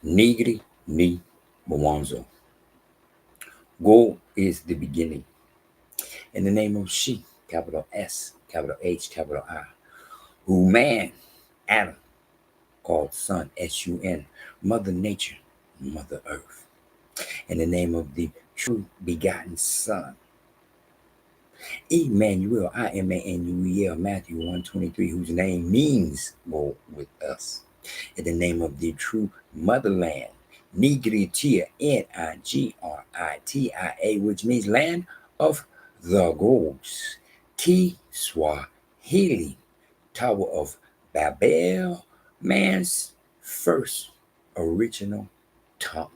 Nigri ni Mwanzo. Go is the beginning. In the name of She, capital S, capital H, capital I, who man, Adam, called Sun, S-U-N, Mother Nature, Mother Earth. In the name of the true begotten Son, Emmanuel, I-M-A-N-U-E-L, Matthew 1:23, whose name means go with us. In the name of the true motherland, Nigritia, Nigritiia, which means land of the gods. Kiswahili, Tower of Babel, man's first original tongue.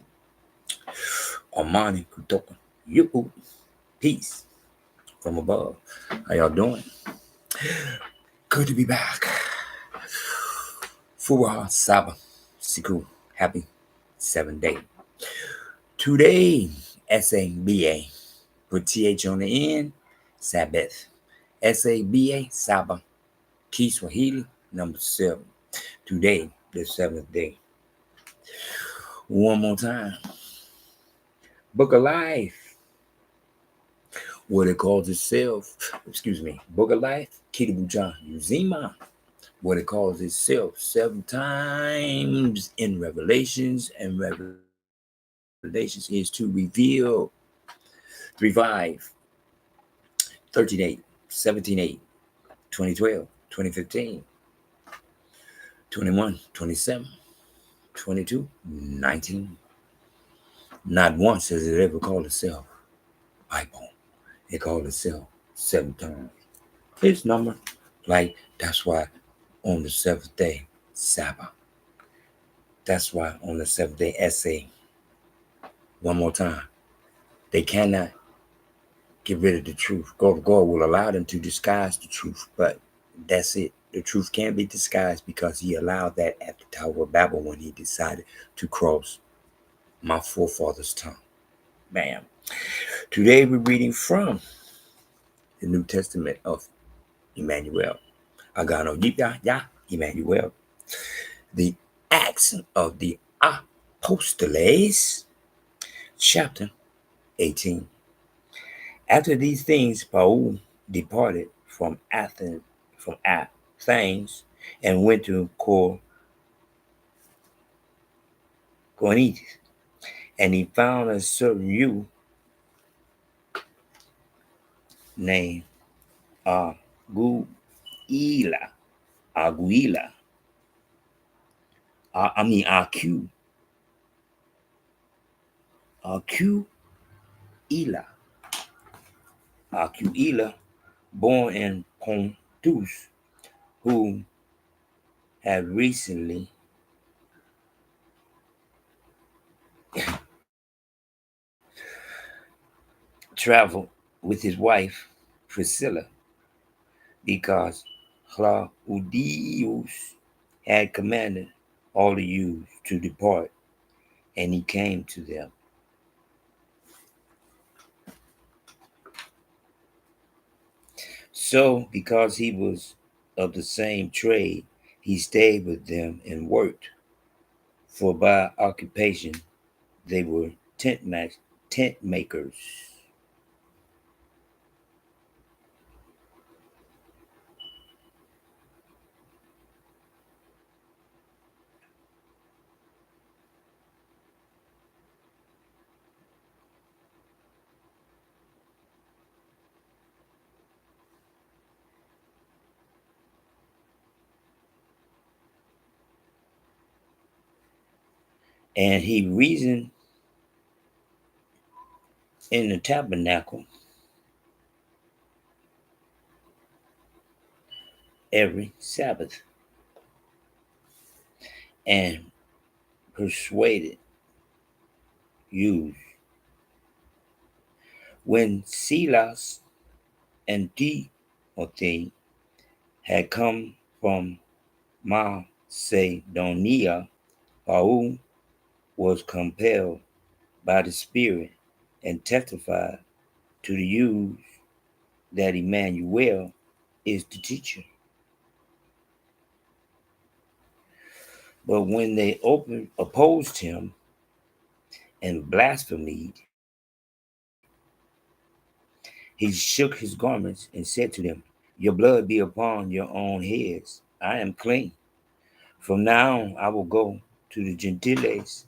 Amani kutoka yupo, peace from above. How y'all doing? Good to be back. Fuwa Saba Siku. Happy 7th day. Today, S-A-B-A. Put T-H on the end. Sabbath. S-A-B-A, Saba. Kiswahili, number 7. Today, the 7th day. One more time. Book of Life. What it calls itself. Book of Life. Kitabuja Uzima. What it calls itself 7 times in Revelations, and Revelations is to reveal, revive, 13:8, 17:8, 2012, 2015, 21, 27, 22, 19. Not once has it ever called itself Bible. It called itself 7 times. Its number, like, that's why on the 7th day, Sabbath. That's why on the 7th day, essay. One more time. They cannot get rid of the truth. God will allow them to disguise the truth, but that's it. The truth can't be disguised because he allowed that at the Tower of Babel when he decided to cross my forefathers' tongue. Bam. Today we're reading from the New Testament of Imanuel. Agano, Jipya, Imanuel. The Acts of the Apostales, chapter 18. After these things, Paul departed from Athens, and went to Corinth, and he found a certain Jew named Aguila, Aguila, Aquila, Aquila, born in Pontus, who had recently traveled with his wife Priscilla, because Claudius had commanded all the Jews to depart, and he came to them. So, because he was of the same trade, he stayed with them and worked, for by occupation they were tent makers. And he reasoned in the tabernacle every Sabbath, and persuaded Jews. When Silas and Timothy had come from Macedonia, Paul was compelled by the Spirit and testified to the Jews that Emmanuel is the teacher. But when they opposed him and blasphemed, he shook his garments and said to them, "Your blood be upon your own heads. I am clean. From now on I will go to the Gentiles."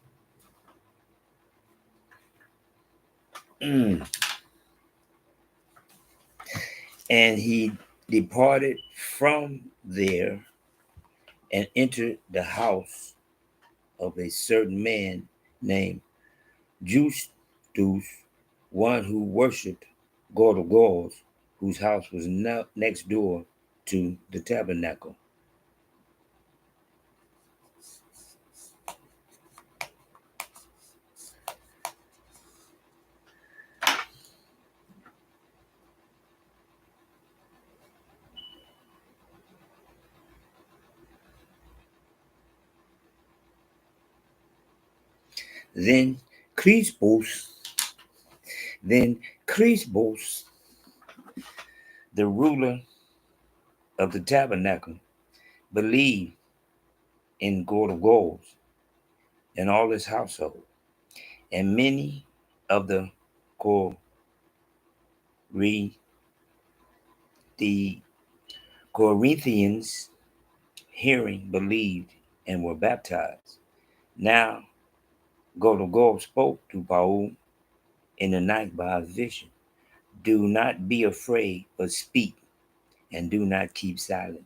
Mm. And he departed from there and entered the house of a certain man named Justus, one who worshipped God of gods, whose house was next door to the tabernacle. Then Crispus, then Crispus, the ruler of the tabernacle, believed in God of gods and all his household, and many of the the Corinthians, hearing, believed and were baptized. Now God spoke to Paul in the night by a vision. "Do not be afraid, but speak, and do not keep silent.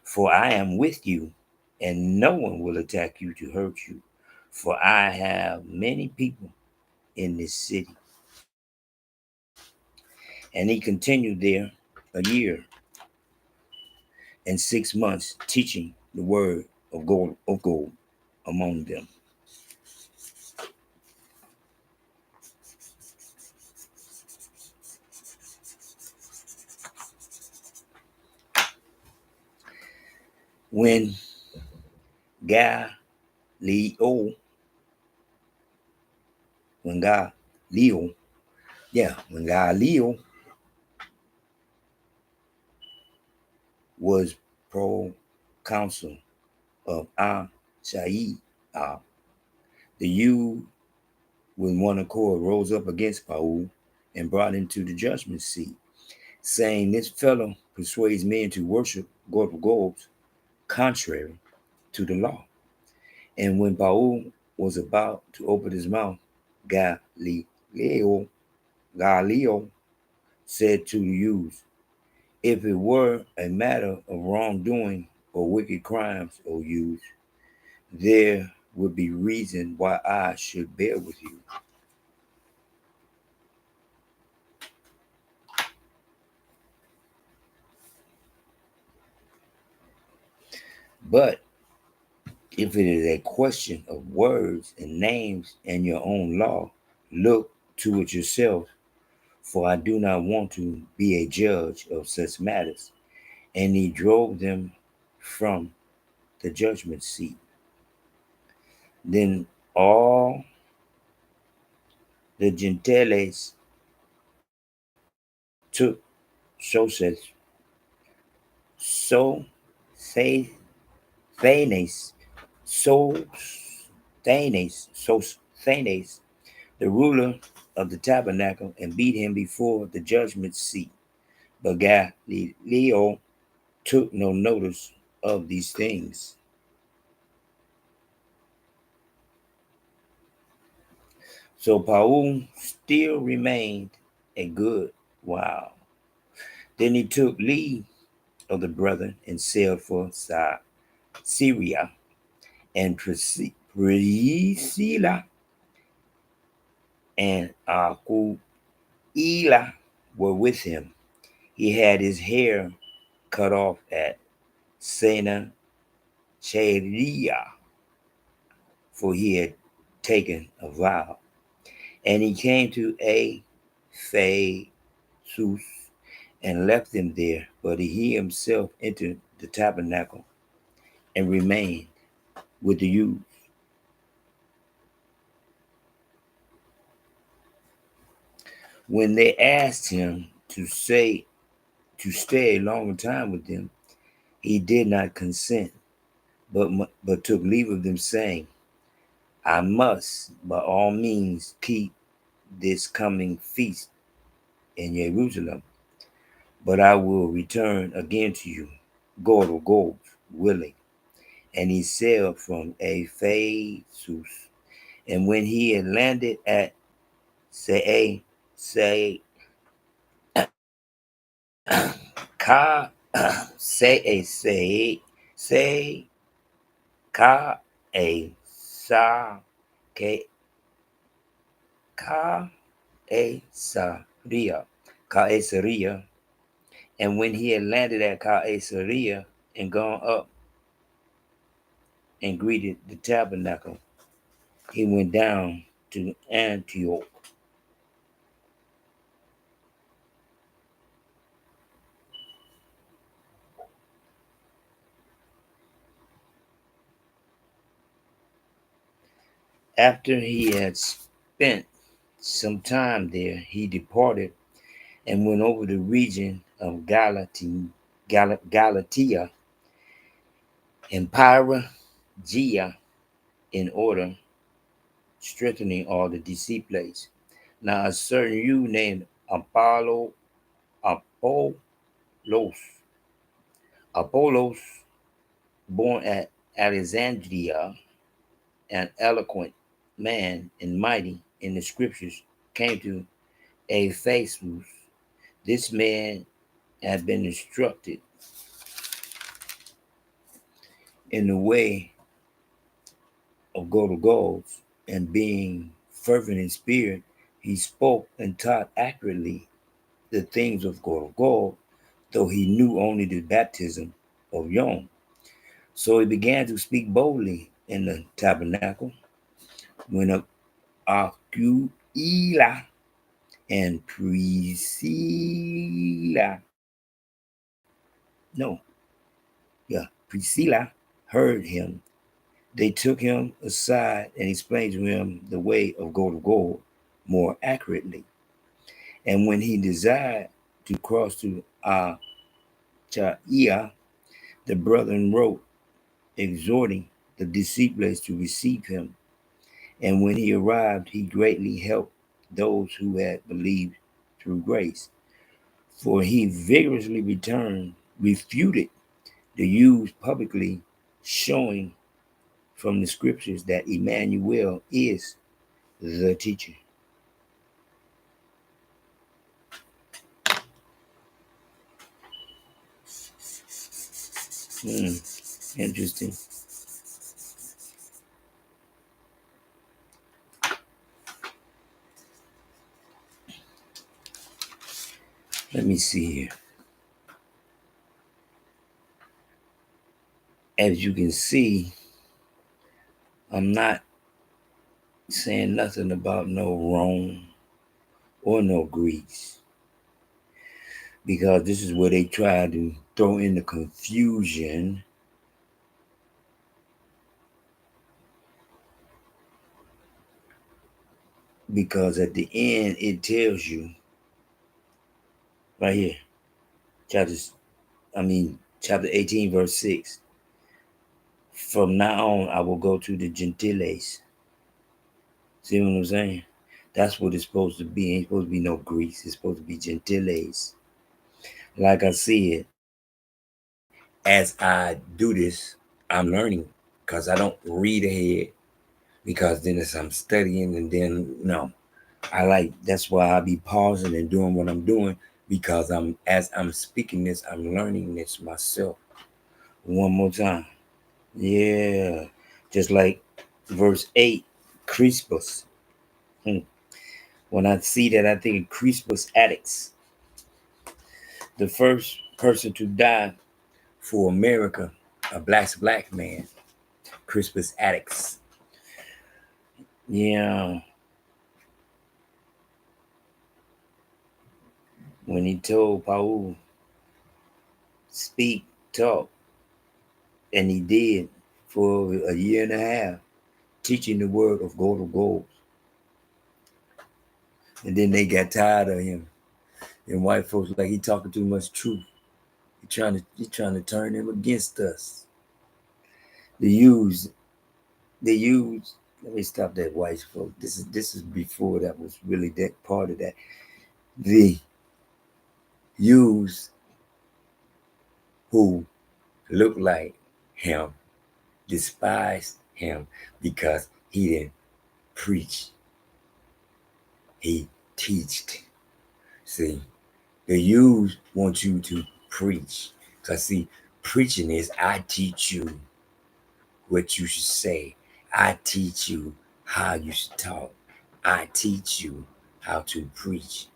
For I am with you, and no one will attack you to hurt you. For I have many people in this city." And he continued there a year and 6 months, teaching the word of God among them. When Galileo, when Galileo, when Galileo was pro-consul of Achaia, the youth with one accord rose up against Paul and brought him to the judgment seat, saying, "This fellow persuades men to worship God of gods contrary to the law." And when Paul was about to open his mouth, Galileo said to the youth, "If it were a matter of wrongdoing or wicked crimes, O youth, there would be reason why I should bear with you. But if it is a question of words and names and your own law, look to it yourself, for I do not want to be a judge of such matters." And he drove them from the judgment seat. Then all the Gentiles took Sosthenes, so Thanes, Sosthenes, the ruler of the tabernacle, and beat him before the judgment seat. But Galileo took no notice of these things. So Paul still remained a good while. Then he took leave of the brethren and sailed for Syria, and Priscilla and Aquila were with him. He had his hair cut off at Sennacheria, for he had taken a vow. And he came to Ephesus and left them there, but he himself entered the tabernacle and remained with the youth. When they asked him to stay a longer time with them, he did not consent, but took leave of them, saying, I must by all means keep this coming feast in Jerusalem, but I will return again to you, God will go willing. And he sailed from Ephesus. And when he had landed at say Ka say Ka a sa ke Ka a Saria Caesarea. And when he had landed at Caesarea and gone up and greeted the tabernacle, he went down to Antioch. After he had spent some time there, he departed and went over the region of Galatia and Phrygia in order, strengthening all the disciples. Now a certain Jew named Apollos, Apollos, born at Alexandria, an eloquent man and mighty in the scriptures, came to Ephesus. This man had been instructed in the way of gods, and being fervent in spirit, he spoke and taught accurately the things of God, though he knew only the baptism of John. So he began to speak boldly in the tabernacle when Aquila and no, Priscilla heard him. They took him aside and explained to him the way of God more accurately. And when he desired to cross to Achaia, the brethren wrote, exhorting the disciples to receive him. And when he arrived, he greatly helped those who had believed through grace. For he vigorously refuted the Jews publicly, showing from the scriptures that Emmanuel is the teacher. Interesting. Let me see here. As you can see, I'm not saying nothing about no Rome or no Greece, because this is where they try to throw in the confusion, because at the end it tells you right here, chapter 18, verse 6. From now on, I will go to the Gentiles. See what I'm saying? That's what it's supposed to be. It ain't supposed to be no Greece. It's supposed to be Gentiles. Like I said, as I do this, I'm learning, because I don't read ahead, because then as I'm studying, and then no, that's why I be pausing and doing what I'm doing, because as I'm speaking this, I'm learning this myself. One more time. Yeah. Just like verse 8, Crispus. When I see that, I think of Crispus Attucks, the first person to die for America, a black man, Crispus Attucks. Yeah. When he told Paul, speak, talk, and he did for a year and a half, teaching the word of God. And then they got tired of him. And white folks like, he talking too much truth. He trying to turn him against us. The use, the use. Let me stop that, white folk. This is before that was really that part of that. The use who look like him despise him because he didn't preach. He teached. See, the use want you to preach. Cause see, preaching is I teach you what you should say. I teach you how you should talk. I teach you how to preach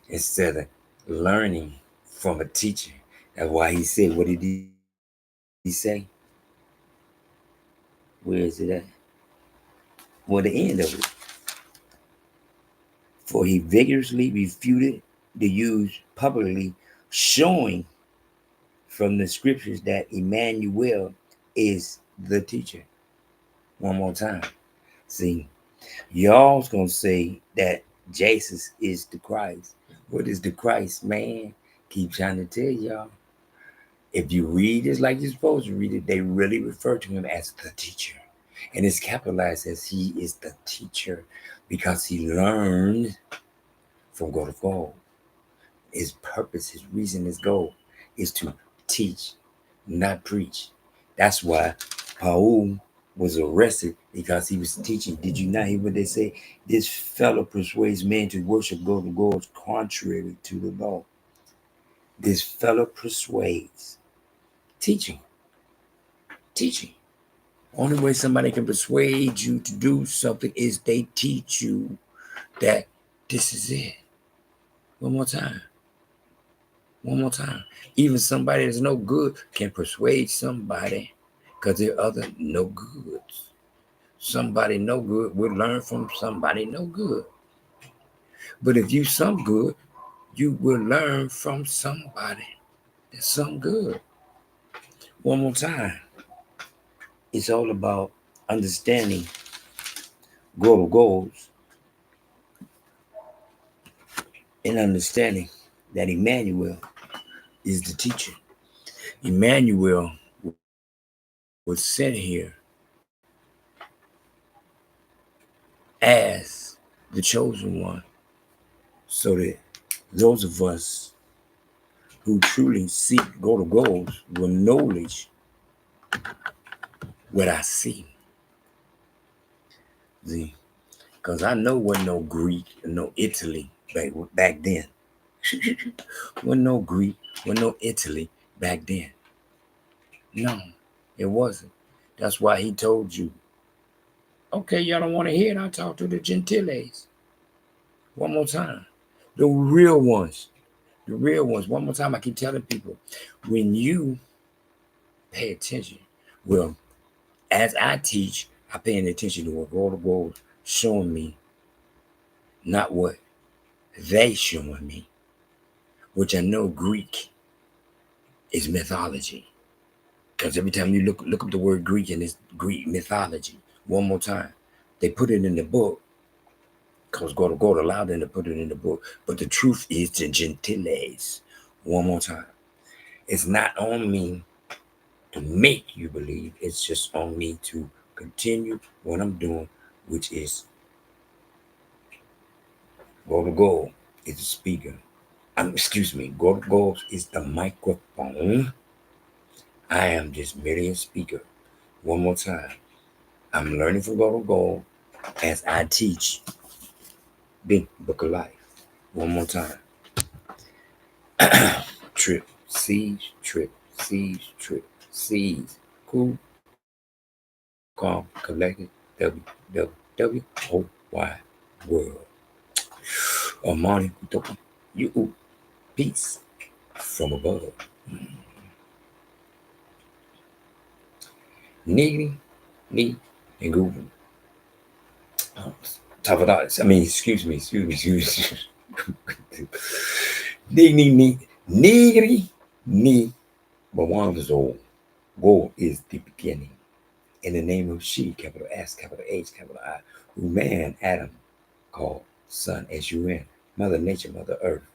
instead of learning from a teacher. That's why he said, what did he say? Where is it at? Well, the end of it. For he vigorously refuted the use publicly, showing from the scriptures that Emmanuel is the teacher. One more time. See, y'all's gonna say that Jesus is the Christ. What is the Christ, man? Keep trying to tell y'all. If you read this like you're supposed to read it, they really refer to him as the teacher. And it's capitalized as he is the teacher because he learned from God of gold. His purpose, his reason, his goal is to teach, not preach. That's why Paul was arrested because he was teaching. Did you not hear what they say? This fellow persuades men to worship God of gods contrary to the law. This fellow persuades. Teaching. Teaching. Only way somebody can persuade you to do something is they teach you that this is it. One more time. One more time. Even somebody that's no good can persuade somebody because there are other no goods. Somebody no good will learn from somebody no good. But if you some good, you will learn from somebody that's some good. One more time. It's all about understanding global goals and understanding that Emmanuel is the teacher. Emmanuel was sent here as the chosen one so that those of us who truly seek go to goals will knowledge what I see. See, because I know wasn't no Greek and no Italy back then. Wasn't no Greek, wasn't no Italy back then. No, it wasn't. That's why he told you, okay, y'all don't want to hear it. I'll talk to the Gentiles. One more time. The real ones. The real ones. One more time, I keep telling people, when you pay attention, well, as I teach, I paying attention to what God of gold showing me, not what they showing me, which I know Greek is mythology. Because every time you look up the word Greek and it's Greek mythology, one more time, they put it in the book because God of gold allowed them to put it in the book. But the truth is the Gentiles. One more time. It's not on me to make you believe. It's just on me to continue what I'm doing, which is go to go is the speaker. Excuse me, go to go is the microphone. I am just merely a speaker. One more time. I'm learning from go to go as I teach Big Book of Life. One more time. Trip, siege, trip, siege, trip, siege. Cool, calm, collected, www, whole wide world. Morning, you, peace from above. Niggity, me, and Google. Top of that. I mean, excuse me. Niggity, me, but one is old. War is the beginning. In the name of she, capital S, capital H, capital I, who man, Adam, called Son, S-U-N, Mother Nature, Mother Earth.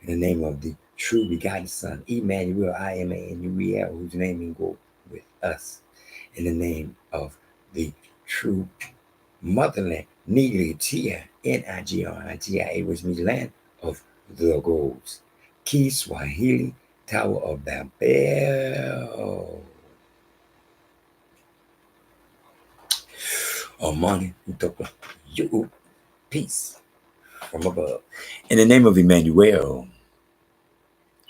In the name of the true begotten Son, Emmanuel, I-M-A-N-U-E-L, whose name will go with us. in the name of the true motherland, Nigeria, which means land of the golds. Kiswahili, Tower of Babel. Amani, Utoka, you, peace from above. In the name of Emmanuel,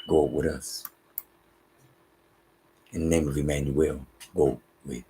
go with us. In the name of Emmanuel, go with